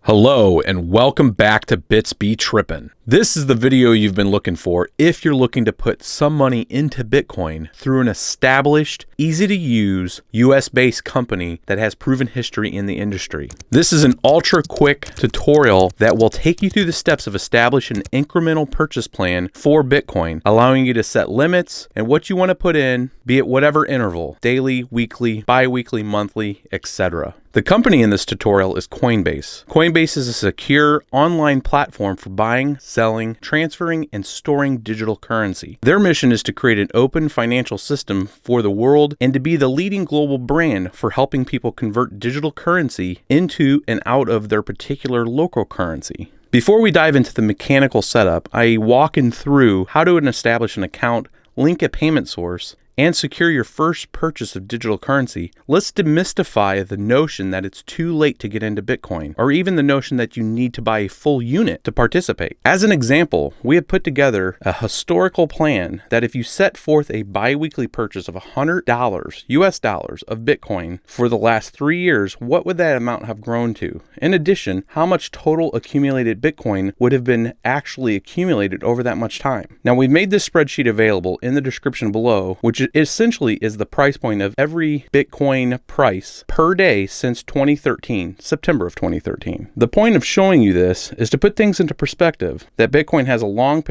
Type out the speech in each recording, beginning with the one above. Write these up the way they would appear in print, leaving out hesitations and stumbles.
Hello and welcome back to Bits Be Trippin'. This is the video you've been looking for if you're looking to put some money into Bitcoin through an established, easy-to-use, US-based company that has proven history in the industry. This is an ultra-quick tutorial that will take you through the steps of establishing an incremental purchase plan for Bitcoin, allowing you to set limits and what you want to put in, be it whatever interval, daily, weekly, bi-weekly, monthly, etc. The company in this tutorial is Coinbase. Coinbase is a secure online platform for buying, selling, transferring, and storing digital currency. Their mission is to create an open financial system for the world and to be the leading global brand for helping people convert digital currency into and out of their particular local currency. Before we dive into the mechanical setup, I walk in through how to establish an account, link a payment source, and secure your first purchase of digital currency. Let's demystify the notion that it's too late to get into Bitcoin, or even the notion that you need to buy a full unit to participate. As an example, we have put together a historical plan that if you set forth a bi-weekly purchase of $100 US dollars of Bitcoin for the last 3 years, what would that amount have grown to? In addition, how much total accumulated Bitcoin would have been actually accumulated over that much time? Now, we've made this spreadsheet available in the description below, which essentially is the price point of every Bitcoin price per day since 2013, September of 2013. The point of showing you this is to put things into perspective, that Bitcoin has a long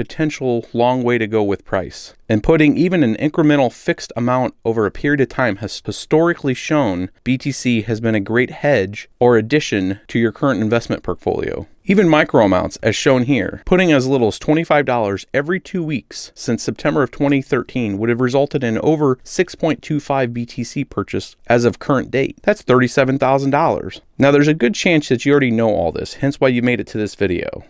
way to go with price. And putting even an incremental fixed amount over a period of time has historically shown BTC has been a great hedge or addition to your current investment portfolio. Even micro amounts, as shown here, putting as little as $25 every 2 weeks since September of 2013 would have resulted in over 6.25 BTC purchase as of current date. That's $37,000. Now, there's a good chance that you already know all this, hence why you made it to this video.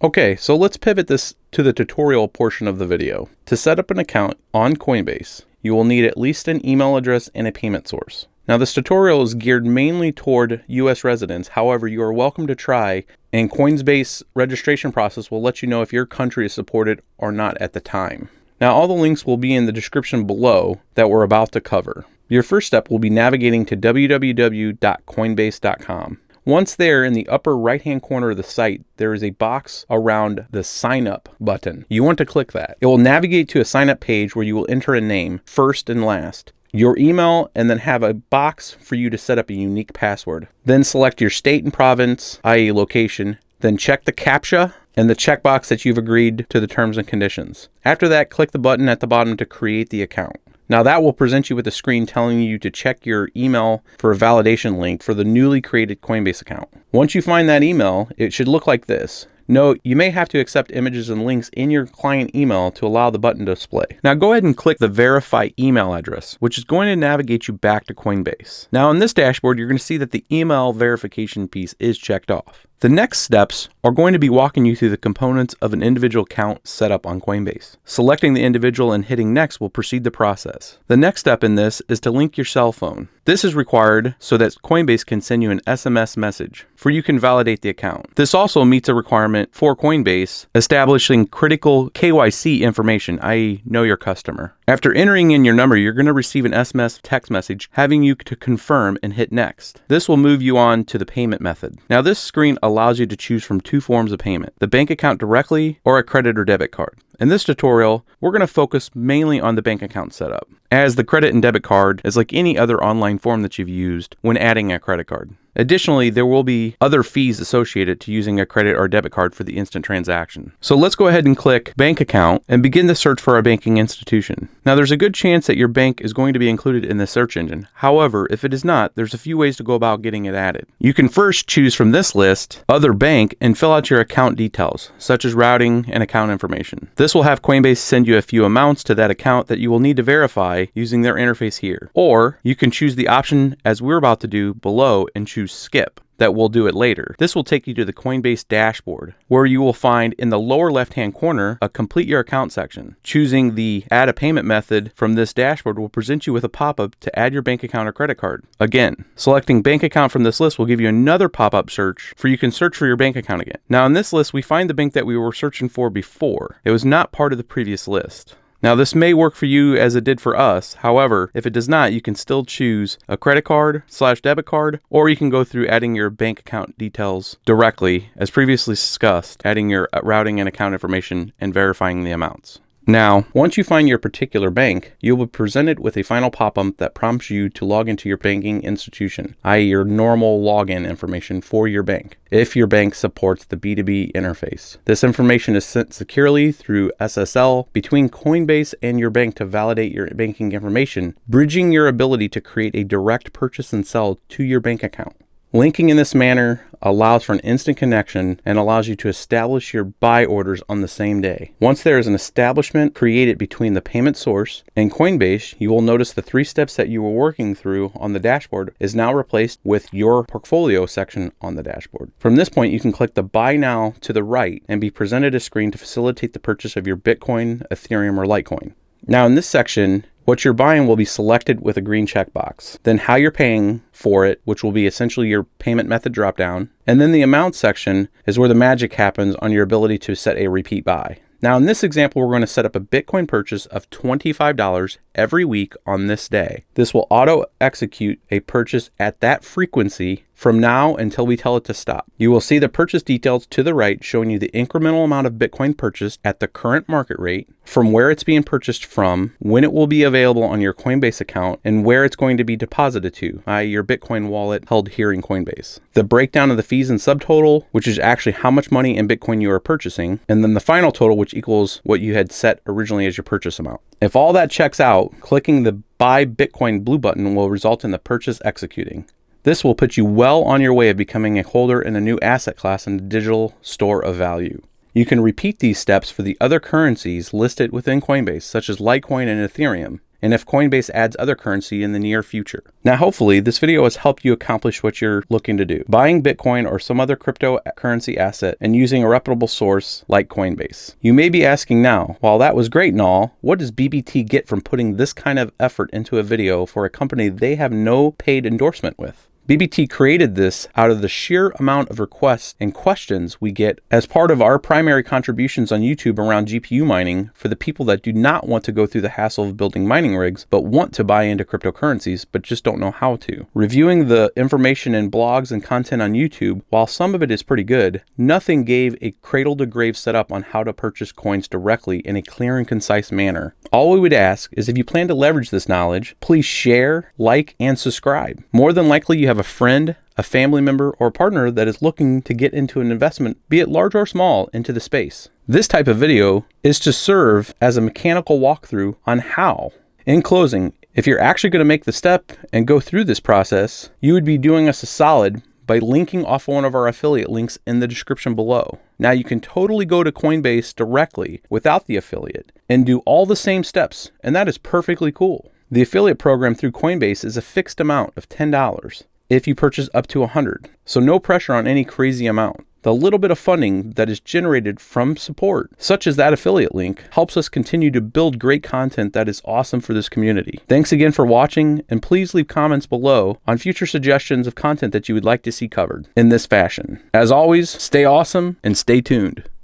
Okay, so let's pivot this to the tutorial portion of the video. To set up an account on Coinbase, you will need at least an email address and a payment source. Now, this tutorial is geared mainly toward US residents. However, you are welcome to try, and Coinbase registration process will let you know if your country is supported or not at the time. Now, all the links will be in the description below that we're about to cover. Your first step will be navigating to www.coinbase.com. Once there, in the upper right-hand corner of the site, there is a box around the Sign Up button. You want to click that. It will navigate to a sign up page where you will enter a name, first and last, your email, and then have a box for you to set up a unique password. Then select your state and province, i.e. location, then check the CAPTCHA and the checkbox that you've agreed to the terms and conditions. After that, click the button at the bottom to create the account. Now that will present you with a screen telling you to check your email for a validation link for the newly created Coinbase account. Once you find that email, it should look like this. Note, you may have to accept images and links in your client email to allow the button to display. Now go ahead and click the verify email address, which is going to navigate you back to Coinbase. Now in this dashboard, you're going to see that the email verification piece is checked off. The next steps are going to be walking you through the components of an individual account set up on Coinbase. Selecting the individual and hitting next will proceed the process. The next step in this is to link your cell phone. This is required so that Coinbase can send you an SMS message for you can validate the account. This also meets a requirement for Coinbase establishing critical KYC information, i.e. know your customer. After entering in your number, you're going to receive an SMS text message having you to confirm and hit next. This will move you on to the payment method. Now this screen allows you to choose from 2 forms of payment, the bank account directly or a credit or debit card. In this tutorial, we're going to focus mainly on the bank account setup, as the credit and debit card is like any other online form that you've used when adding a credit card. Additionally, there will be other fees associated to using a credit or debit card for the instant transaction. So let's go ahead and click bank account and begin the search for a banking institution. Now there's a good chance that your bank is going to be included in the search engine. However, if it is not, there's a few ways to go about getting it added. You can first choose from this list, other bank, and fill out your account details, such as routing and account information. This will have Coinbase send you a few amounts to that account that you will need to verify using their interface here. Or you can choose the option, as we're about to do below, and choose skip. That we'll do it later. This will take you to the Coinbase dashboard, where you will find in the lower left-hand corner a complete your account section. Choosing the add a payment method from this dashboard will present you with a pop-up to add your bank account or credit card. Again, selecting bank account from this list will give you another pop-up search for you can search for your bank account again. Now in this list, we find the bank that we were searching for before. It was not part of the previous list. Now, this may work for you as it did for us. However, if it does not, you can still choose a credit card/debit card, or you can go through adding your bank account details directly, as previously discussed, adding your routing and account information and verifying the amounts. Now, once you find your particular bank, you'll be presented with a final pop-up that prompts you to log into your banking institution, i.e. your normal login information for your bank, if your bank supports the B2B interface. This information is sent securely through SSL between Coinbase and your bank to validate your banking information, bridging your ability to create a direct purchase and sell to your bank account. Linking in this manner allows for an instant connection and allows you to establish your buy orders on the same day. Once there is an establishment created between the payment source and Coinbase, you will notice the 3 steps that you were working through on the dashboard is now replaced with your portfolio section on the dashboard. From this point, you can click the Buy Now to the right and be presented a screen to facilitate the purchase of your Bitcoin, Ethereum, or Litecoin. Now in this section, what you're buying will be selected with a green checkbox. Then how you're paying for it, which will be essentially your payment method dropdown. And then the amount section is where the magic happens on your ability to set a repeat buy. Now in this example, we're going to set up a Bitcoin purchase of $25 every week on this day. This will auto execute a purchase at that frequency from now until we tell it to stop. You will see the purchase details to the right showing you the incremental amount of Bitcoin purchased at the current market rate, from where it's being purchased from, when it will be available on your Coinbase account, and where it's going to be deposited to, i.e. your Bitcoin wallet held here in Coinbase. The breakdown of the fees and subtotal, which is actually how much money in Bitcoin you are purchasing, and then the final total, which equals what you had set originally as your purchase amount. If all that checks out, clicking the Buy Bitcoin blue button will result in the purchase executing. This will put you well on your way of becoming a holder in a new asset class in the digital store of value. You can repeat these steps for the other currencies listed within Coinbase, such as Litecoin and Ethereum, and if Coinbase adds other currency in the near future. Now, hopefully, this video has helped you accomplish what you're looking to do, buying Bitcoin or some other cryptocurrency asset and using a reputable source like Coinbase. You may be asking now, while that was great and all, what does BBT get from putting this kind of effort into a video for a company they have no paid endorsement with? BBT created this out of the sheer amount of requests and questions we get as part of our primary contributions on YouTube around GPU mining for the people that do not want to go through the hassle of building mining rigs, but want to buy into cryptocurrencies, but just don't know how to. Reviewing the information in blogs and content on YouTube, while some of it is pretty good, nothing gave a cradle-to-grave setup on how to purchase coins directly in a clear and concise manner. All we would ask is if you plan to leverage this knowledge, please share, like, and subscribe. More than likely you have a friend, a family member, or a partner that is looking to get into an investment, be it large or small, into the space. This type of video is to serve as a mechanical walkthrough on how. In closing, if you're actually going to make the step and go through this process, you would be doing us a solid by linking off one of our affiliate links in the description below. Now you can totally go to Coinbase directly without the affiliate and do all the same steps, and that is perfectly cool. The affiliate program through Coinbase is a fixed amount of $10 if you purchase up to 100, so no pressure on any crazy amount. The little bit of funding that is generated from support, such as that affiliate link, helps us continue to build great content that is awesome for this community. Thanks again for watching, and please leave comments below on future suggestions of content that you would like to see covered in this fashion. As always, stay awesome and stay tuned.